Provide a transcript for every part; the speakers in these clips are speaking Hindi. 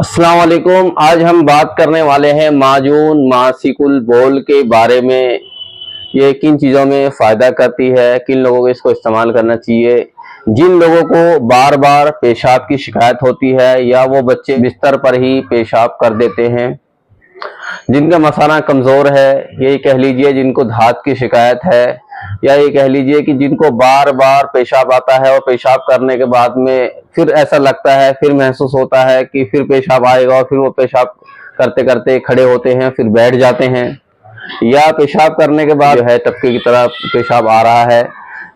अस्सलाम वालेकुम। आज हम बात करने वाले हैं माजून मासिकुल बोल के बारे में। ये किन चीज़ों में फ़ायदा करती है, किन लोगों को इसको इस्तेमाल करना चाहिए। जिन लोगों को बार बार पेशाब की शिकायत होती है या वो बच्चे बिस्तर पर ही पेशाब कर देते हैं, जिनका मसाना कमज़ोर है, यही कह लीजिए जिनको धात की शिकायत है, या ये कह लीजिए कि जिनको बार बार पेशाब आता है और पेशाब करने के बाद में फिर ऐसा लगता है, फिर महसूस होता है कि फिर पेशाब आएगा और फिर वो पेशाब करते करते खड़े होते हैं, फिर बैठ जाते हैं, या पेशाब करने के बाद जो है टपके की तरह पेशाब आ रहा है,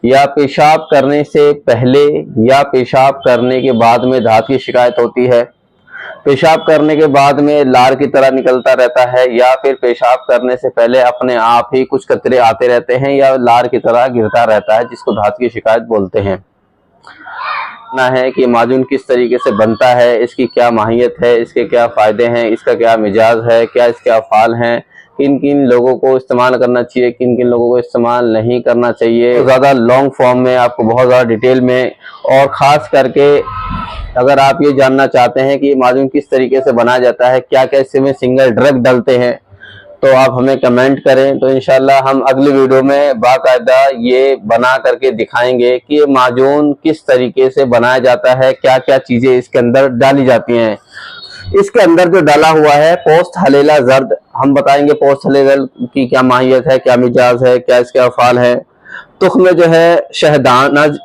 या पेशाब करने से पहले या पेशाब करने के बाद में धात की शिकायत होती है, पेशाब करने के बाद में लार की तरह निकलता रहता है, या फिर पेशाब करने से पहले अपने आप ही कुछ कतरे आते रहते हैं या लार की तरह गिरता रहता है, जिसको धात की शिकायत बोलते हैं। ना है कि माजून किस तरीके से बनता है, इसकी क्या माहियत है, इसके क्या फ़ायदे हैं, इसका क्या मिजाज है, क्या इसके अफ़ाल हैं, किन किन लोगों को इस्तेमाल करना चाहिए, किन किन लोगों को इस्तेमाल नहीं करना चाहिए। तो ज़्यादा लॉन्ग फॉर्म में आपको बहुत ज़्यादा डिटेल में, और ख़ास करके अगर आप ये जानना चाहते हैं कि माजून किस तरीके से बनाया जाता है, क्या क्या इसमें सिंगल ड्रग डलते हैं, तो आप हमें कमेंट करें। तो इंशाल्लाह हम अगली वीडियो में बाकायदा ये बना करके दिखाएंगे कि ये माजून किस तरीके से बनाया जाता है, क्या क्या चीज़ें इसके अंदर डाली जाती हैं। इसके अंदर जो डाला हुआ है पोस्ट हलेला जर्द, हम बताएंगे पोस्ट हलेला की क्या माहियत है, क्या मिजाज है, क्या इसके अफ़ाल है। तुख्म जो है शहदानज,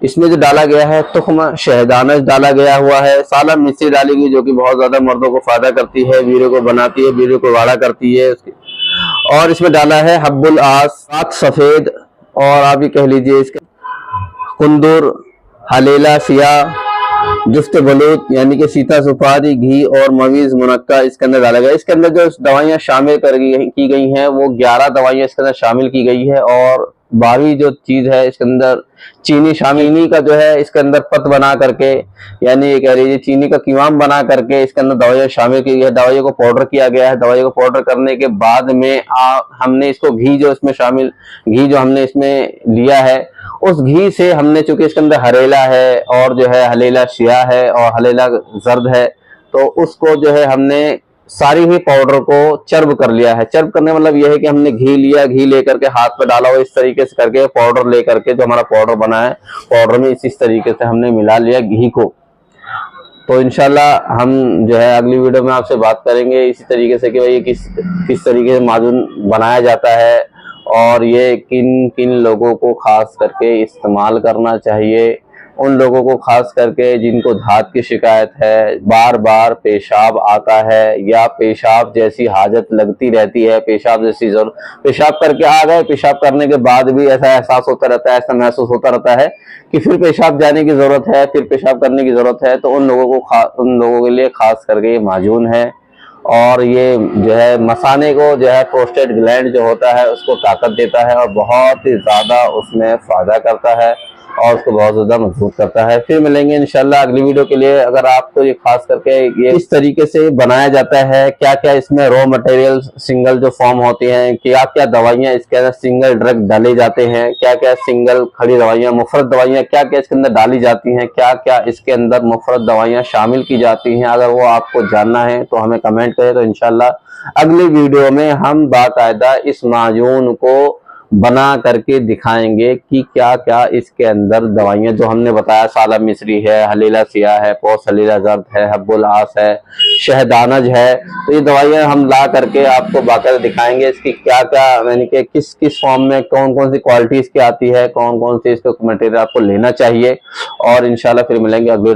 इसमें जो डाला गया है तुख्म शहदानज डाला गया हुआ है। साला मिश्री डाली गई जो कि बहुत ज्यादा मर्दों को फायदा करती है, वीर्य को बनाती है, वीर्य को गाढ़ा करती है। और इसमें डाला है हब्बुल आस, सात सफेद, और आप ये कह लीजिए इसके कुंदुर, हलेला सिया, जुफ्त बलूत यानी कि सीता सुपारी, घी और मवीज मुनक्का इसके अंदर डाला गया। इसके अंदर जो दवाइयाँ शामिल की गई हैं वो 11 दवाइयाँ इसके अंदर शामिल की गई है, और 12वीं जो चीज है इसके अंदर चीनी शामिल। चीनी का जो है इसके अंदर पत बना करके, यानी ये कह लीजिए चीनी का कीवाम बना करके इसके अंदर दवाइयाँ शामिल की गई है। दवाइयों को पाउडर किया गया है। दवाइयों को पाउडर करने के बाद में हमने इसको घी जो इसमें शामिल, घी जो हमने इसमें लिया है, उस घी से हमने, चूंकि इसके अंदर हरेला है और जो है हलेला शिया है और हलेला जर्द है, तो उसको जो है हमने सारी ही पाउडर को चर्ब कर लिया है। चर्ब करने मतलब यह है कि हमने घी लिया, घी लेकर के हाथ पे डाला, और इस तरीके से करके पाउडर लेकर के जो हमारा पाउडर बना है, पाउडर में इस तरीके से हमने मिला लिया घी को। तो इंशाल्लाह हम जो है अगली वीडियो में आपसे बात करेंगे इसी तरीके से कि भाई किस तरीके से माजून बनाया जाता है, और ये किन किन लोगों को खास करके इस्तेमाल करना चाहिए। उन लोगों को खास करके जिनको धात की शिकायत है, बार बार पेशाब आता है, या पेशाब जैसी हाजत लगती रहती है, पेशाब जैसी जरूरत, पेशाब करके आ गए, पेशाब करने के बाद भी ऐसा एहसास होता रहता है, ऐसा महसूस होता रहता है कि फिर पेशाब जाने की जरूरत है, फिर पेशाब करने की जरूरत है। तो उन लोगों के लिए खास करके ये माजून है। और ये जो है मसाने को जो है प्रोस्टेट ग्लैंड जो होता है उसको ताकत देता है, और बहुत ही ज़्यादा उसमें फ़ायदा करता है, और उसको बहुत ज़्यादा मजबूत करता है। फिर मिलेंगे इंशाल्लाह अगली वीडियो के लिए। अगर आपको ये खास करके ये इस तरीके से बनाया जाता है, क्या क्या इसमें रॉ मटेरियल सिंगल जो फॉर्म होती हैं, क्या क्या दवाइयाँ इसके अंदर सिंगल ड्रग डाले जाते हैं, क्या क्या सिंगल खड़ी दवाइयाँ, मुफरत दवाइयाँ क्या क्या इसके अंदर डाली जाती हैं, क्या क्या इसके अंदर मुफरत दवाइयाँ शामिल की जाती हैं, अगर वो आपको जानना है तो हमें कमेंट करें। तो इंशाल्लाह अगली वीडियो में हम बाकायदा इस माजून को बना करके दिखाएंगे कि क्या क्या इसके अंदर दवाइयां जो हमने बताया, साला मिस्री है, हलीला सिया है, पोस्ट हलीला जर्द है, हब्बुल आस है, शहदानज है। तो ये दवाइयां हम ला करके आपको बाकायदा दिखाएंगे इसकी क्या क्या, यानी कि किस किस फॉर्म में कौन कौन सी क्वालिटी इसकी आती है, कौन कौन सी इसको मटेरियल आपको लेना चाहिए। और इंशाल्लाह फिर मिलेंगे अगले